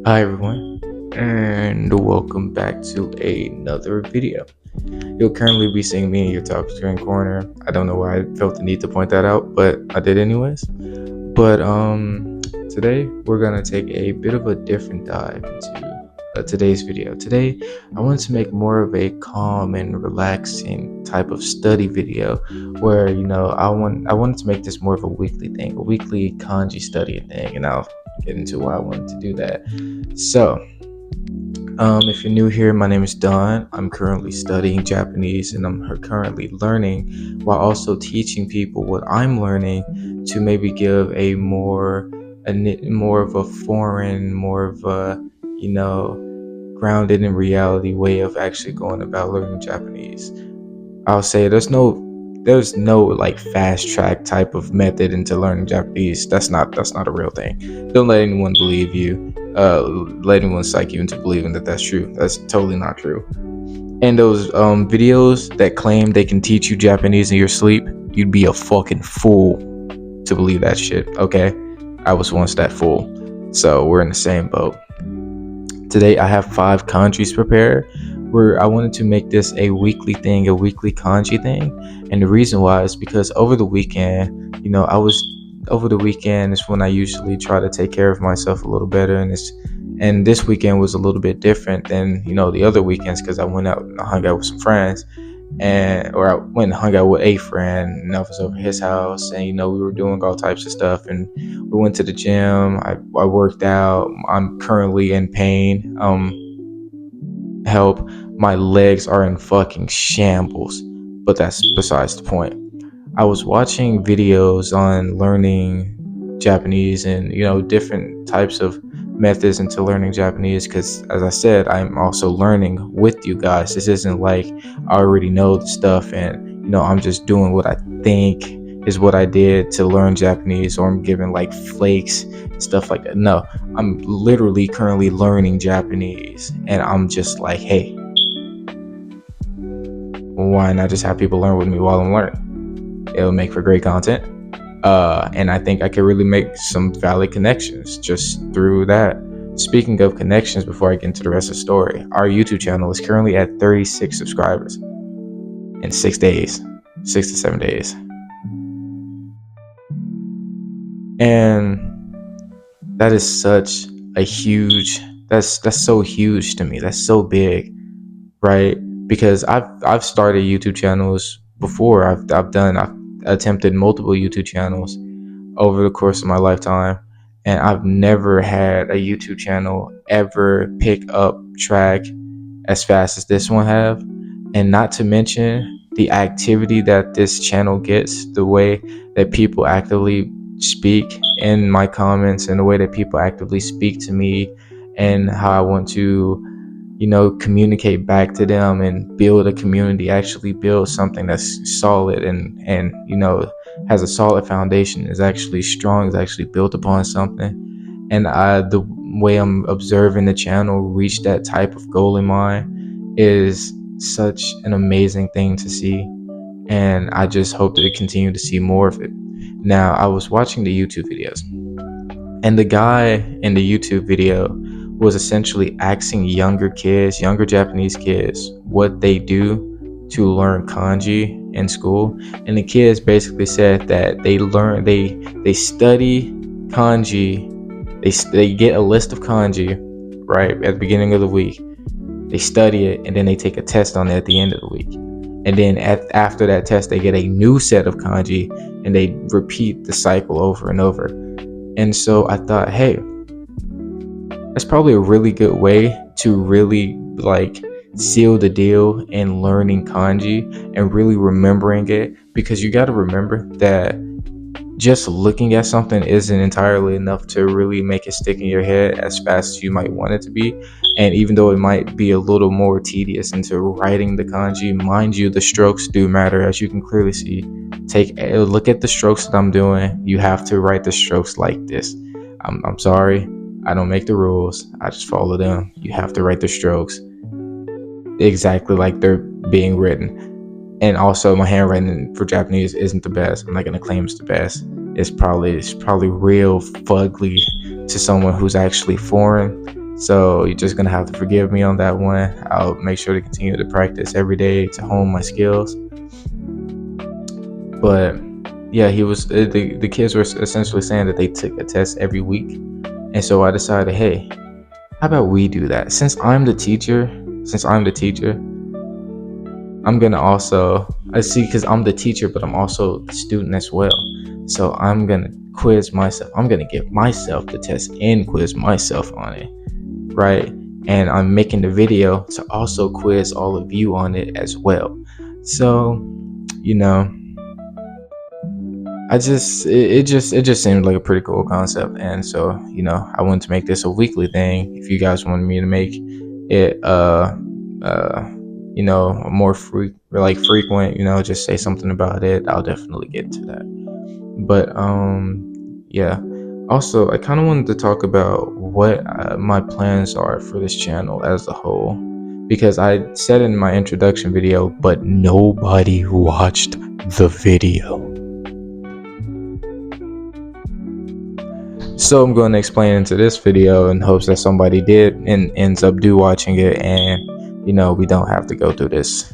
Hi everyone, and welcome back to another video. You'll currently be seeing me in your top screen corner. I don't know why I felt the need to point that out, but I did anyways. But today we're gonna take a bit of a different dive into today's video. Today, I wanted to make more of a calm and relaxing type of study video, where I wanted to make this more of a weekly thing, a weekly kanji study thing, and I'll get into why I wanted to do that. So, if you're new here, my name is Don. I'm currently studying Japanese and I'm currently learning while also teaching people what I'm learning to maybe give more of a foreign, more of a, grounded in reality way of actually going about learning Japanese. I'll say there's no like fast track type of method into learning Japanese. That's not a real thing. Don't let anyone believe you. Let anyone psych you into believing that that's true. That's totally not true. And those videos that claim they can teach you Japanese in your sleep, you'd be a fucking fool to believe that shit. Okay, I was once that fool. So we're in the same boat. Today I have 5 kanjis prepared, where I wanted to make this a weekly thing, a weekly kanji thing. And the reason why is because over the weekend, over the weekend is when I usually try to take care of myself a little better, and this weekend was a little bit different than the other weekends, because I went out and I hung out with some friends, or I went and hung out with a friend, and I was over his house, and we were doing all types of stuff, and we went to the gym. I worked out. I'm currently in pain. Help, my legs are in fucking shambles, but that's besides the point. I was watching videos on learning Japanese and different types of methods into learning Japanese, because as I said, I'm also learning with you guys. This isn't like I already know the stuff and I'm just doing what I think is what I did to learn Japanese, or I'm giving like flakes and stuff like that. No, I'm literally currently learning Japanese, and I'm just like, hey, why not just have people learn with me while I'm learning? It'll make for great content. And I think I could really make some valid connections just through that. Speaking of connections, before I get into the rest of the story, our YouTube channel is currently at 36 subscribers in 6 days, 6 to 7 days. And that is such a huge, that's so huge to me. That's so big, right? Because I've started YouTube channels before. I've attempted multiple YouTube channels over the course of my lifetime, and I've never had a YouTube channel ever pick up track as fast as this one have. And not to mention the activity that this channel gets, the way that people actively speak in my comments, and the way that people actively speak to me, and how I want to communicate back to them and build a community, actually build something that's solid and has a solid foundation, is actually strong, is actually built upon something. And the way I'm observing the channel reach that type of goal in mind is such an amazing thing to see, and I just hope to continue to see more of it. Now, I was watching the YouTube videos, and the guy in the YouTube video was essentially asking younger kids, younger Japanese kids, what they do to learn kanji in school. And the kids basically said that they study kanji, they get a list of kanji right at the beginning of the week. They study it, and then they take a test on it at the end of the week. And then after that test, they get a new set of kanji, and they repeat the cycle over and over. And so I thought, hey, that's probably a really good way to really like seal the deal in learning kanji and really remembering it, because you got to remember that just looking at something isn't entirely enough to really make it stick in your head as fast as you might want it to be. And even though it might be a little more tedious into writing the kanji, mind you, the strokes do matter, as you can clearly see. Take a look at the strokes that I'm doing. You have to write the strokes like this. I'm sorry, I don't make the rules, I just follow them. You have to write the strokes exactly like they're being written. And also, my handwriting for Japanese isn't the best. I'm not gonna claim it's the best. It's probably real fugly to someone who's actually foreign. So you're just gonna have to forgive me on that one. I'll make sure to continue to practice every day to hone my skills. But yeah, he was the kids were essentially saying that they took a test every week, and so I decided, hey, how about we do that? Since I'm the teacher, I'm gonna also I see because I'm the teacher, but I'm also the student as well. So I'm gonna quiz myself. I'm gonna give myself the test and quiz myself on it, right? And I'm making the video to also quiz all of you on it as well. So, you know, it just seemed like a pretty cool concept, and so I wanted to make this a weekly thing. If you guys wanted me to make it more frequent, just say something about it, I'll definitely get to that. But yeah, also I kind of wanted to talk about what my plans are for this channel as a whole, because I said in my introduction video, but nobody watched the video. So I'm going to explain into this video in hopes that somebody did and ends up watching it, and we don't have to go through this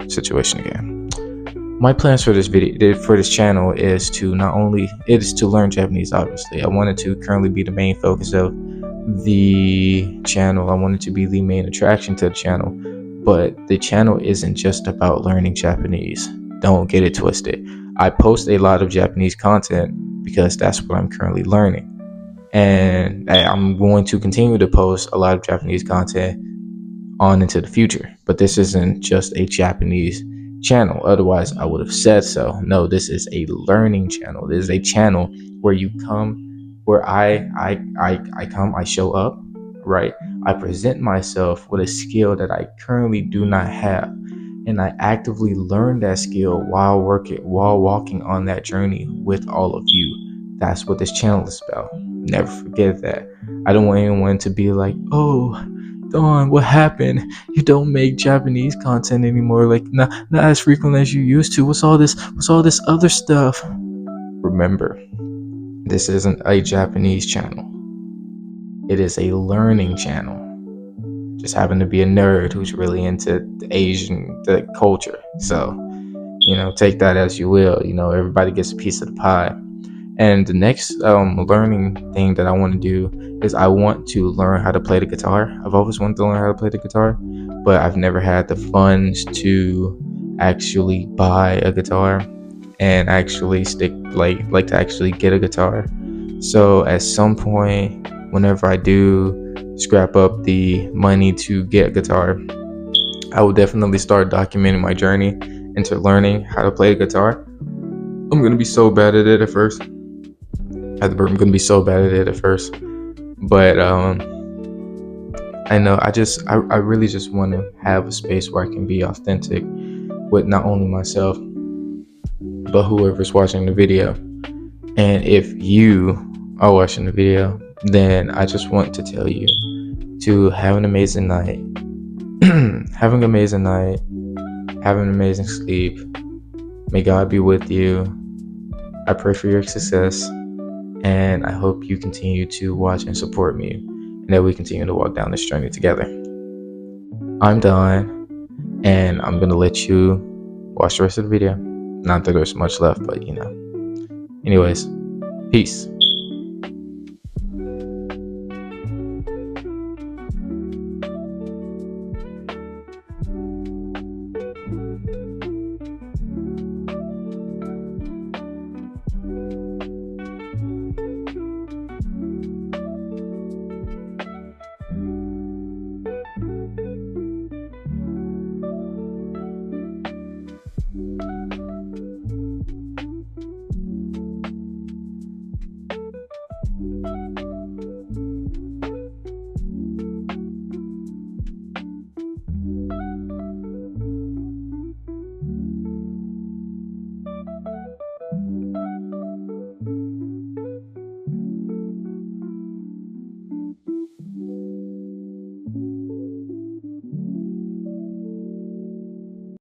situation again. My plans for this channel is to learn Japanese. Obviously, I want it to currently be the main focus of the channel. I want it to be the main attraction to the channel, but the channel isn't just about learning Japanese. Don't get it twisted. I post a lot of Japanese content because that's what I'm currently learning, and I'm going to continue to post a lot of Japanese content on into the future. But this isn't just a Japanese channel, otherwise I would have said so. No, this is a learning channel. This is a channel where you come, where I come, I show up, right? I present myself with a skill that I currently do not have, and I actively learn that skill while walking on that journey with all of you. That's what this channel is about. Never forget that. I don't want anyone to be like, oh, Dawn, what happened? You don't make Japanese content anymore, like not as frequent as you used to. What's all this other stuff? Remember, this isn't a Japanese channel. It is a learning channel. Just happen to be a nerd who's really into the culture. So, take that as you will. Everybody gets a piece of the pie. And the next learning thing that I want to do is I want to learn how to play the guitar. I've always wanted to learn how to play the guitar, but I've never had the funds to actually buy a guitar and actually stick like to actually get a guitar. So at some point, whenever I do scrap up the money to get a guitar, I will definitely start documenting my journey into learning how to play the guitar. I'm gonna be so bad at it at first. I'm gonna be so bad at it at first, but I know I really just want to have a space where I can be authentic with not only myself but whoever's watching the video. And if you are watching the video, then I just want to tell you to have an amazing night, have an amazing night, have an amazing sleep. May God be with you. I pray for your success, and I hope you continue to watch and support me, and that we continue to walk down this journey together. I'm Don, and I'm gonna let you watch the rest of the video. Not that there's much left, but anyways, peace.